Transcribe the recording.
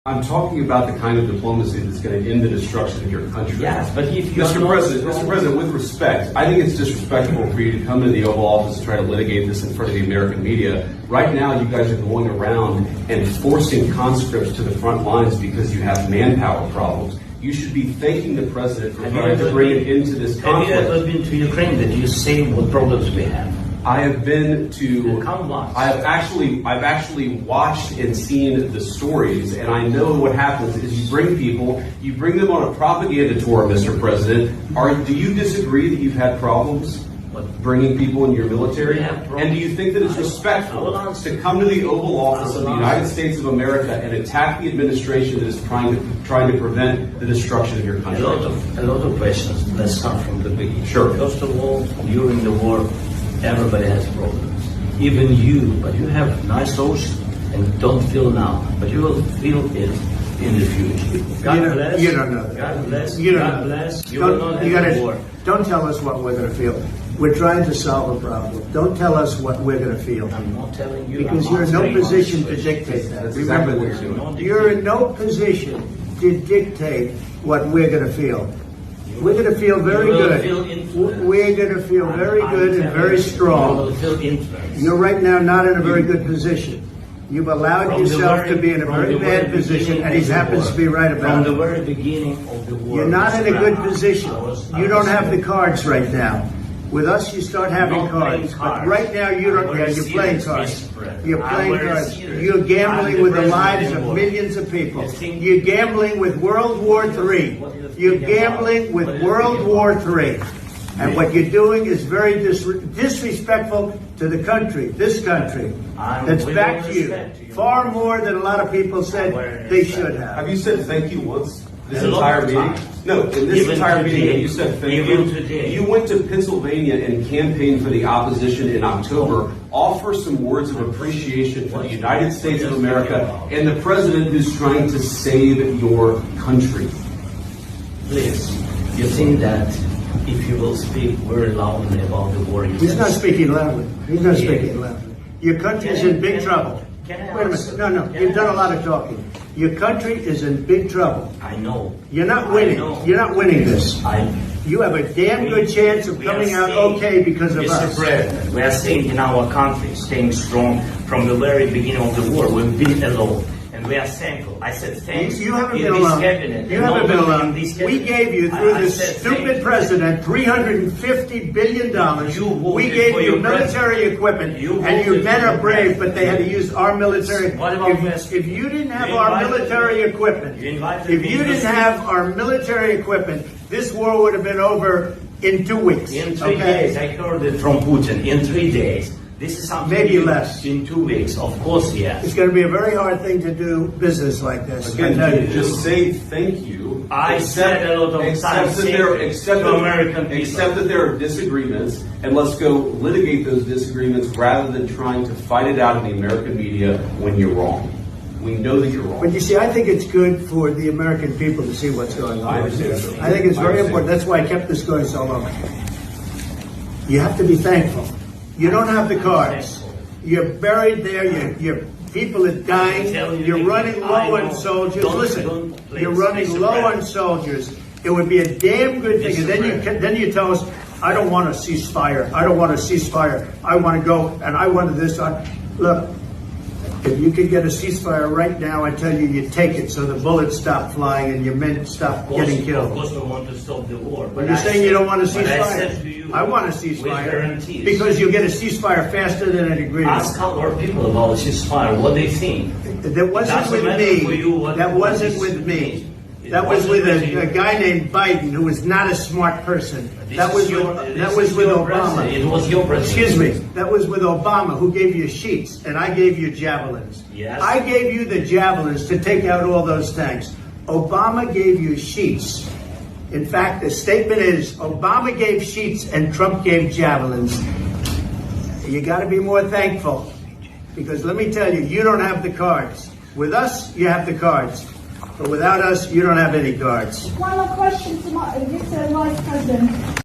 I'm talking about the kind of diplomacy that's going to end the destruction of your country. Yes, but if you Mr. President, with respect, I think it's disrespectful for you to come into the Oval Office and try to litigate this in front of the American media. Right now, you guys are going around and forcing conscripts to the front lines because you have manpower problems. You should be thanking the president for trying to bring it into this conflict. Have you ever been to Ukraine? Did you see what problems we have? I have been to. I've actually watched and seen the stories, and I know what happens is you bring people, you bring them on a propaganda tour, Mr. President. Do you disagree that you've had problems bringing people in your military? And do you think that it's respectful to come to the Oval Office of the United States of America and attack the administration that is trying to prevent the destruction of your country? A lot of questions. Let's start from the beginning. Sure. First of all, during the war, everybody has problems. Even you, but you have nice ocean and don't feel now, but you will feel it in the future. God bless. You don't know that. God bless. You don't God know bless. that. You will not have a war. Don't tell us what we're going to feel. We're trying to solve a problem. Don't tell us what we're going to feel. I'm not telling you. Because you're in no position to dictate that. That's exactly what you're doing. You're in no position to dictate what we're going to feel. We're going to feel very good. We're going to feel very good and very strong. You're right now not in a very good position. You've allowed yourself to be in a very bad position, and he happens to be right about it. From the very beginning of the war. You're not in a good position. You don't have the cards right now. With us, you start having cards. But right now, you don't. Yeah, you're playing cards. You're playing cards. You're gambling with the lives of millions of people. You're gambling with World War III. You're gambling with World War III. And what you're doing is very disrespectful to the country, this country, that's back to you. Far more than a lot of people said they should have. Have you said thank you once? This entire meeting? No, in this entire meeting, you said thank you. You went to Pennsylvania and campaigned for the opposition in October. Offer some words of appreciation for the United States of America and the president who's trying to save your country. Please, you think that if you will speak very loudly about the war, he's not speaking loudly. He's not speaking loudly. Your country is in big trouble. Wait a minute. No. You've done a lot of talking. Your country is in big trouble. I know. You're not winning. You're not winning this. You have a damn good chance of coming out okay because of us. Mr. President, we are staying in our country, staying strong from the very beginning of the war. We've been alone. And we are thankful. I said thanks. You haven't been alone. You haven't been alone. We gave you, through this stupid president, $350 billion. We gave you military equipment, and your men are brave, but they had to use our military. If you didn't have our military equipment, this war would have been over in 2 weeks. In 3 days. I heard it from Putin. In 3 days. This is something maybe less. In 2 weeks, of course, yes. It's going to be a very hard thing to do business like this. Again, just say thank you. I said a lot of times to American people. Accept that there are disagreements, and let's go litigate those disagreements rather than trying to fight it out in the American media when you're wrong. We know that you're wrong. But you see, I think it's good for the American people to see what's going on. I understand. I think it's very important. That's why I kept this going so long. You have to be thankful. You don't have the cards. You're buried there. Your people are dying. You're running low on soldiers. Listen, you're running low on soldiers. It would be a damn good thing. And then you tell us, I don't want a ceasefire. I don't want a ceasefire. I want to go and I want this. Look, if you could get a ceasefire right now, I tell you, you take it so the bullets stop flying and your men stop getting killed. Of course, we want to stop the war. But you're saying you don't want a ceasefire. I want a ceasefire because you'll get a ceasefire faster than an agreement. Ask our people about a ceasefire. What they think. That wasn't with me. That wasn't with me. That was with a guy named Biden, who was not a smart person. That was with Obama. It was your president. Excuse me. That was with Obama, who gave you sheets, and I gave you javelins. Yes. I gave you the javelins to take out all those tanks. Obama gave you sheets. In fact, the statement is Obama gave sheets and Trump gave javelins. You got to be more thankful, because let me tell you, you don't have the cards. With us, you have the cards. But without us, you don't have any cards. One more question to Mr. Vice President.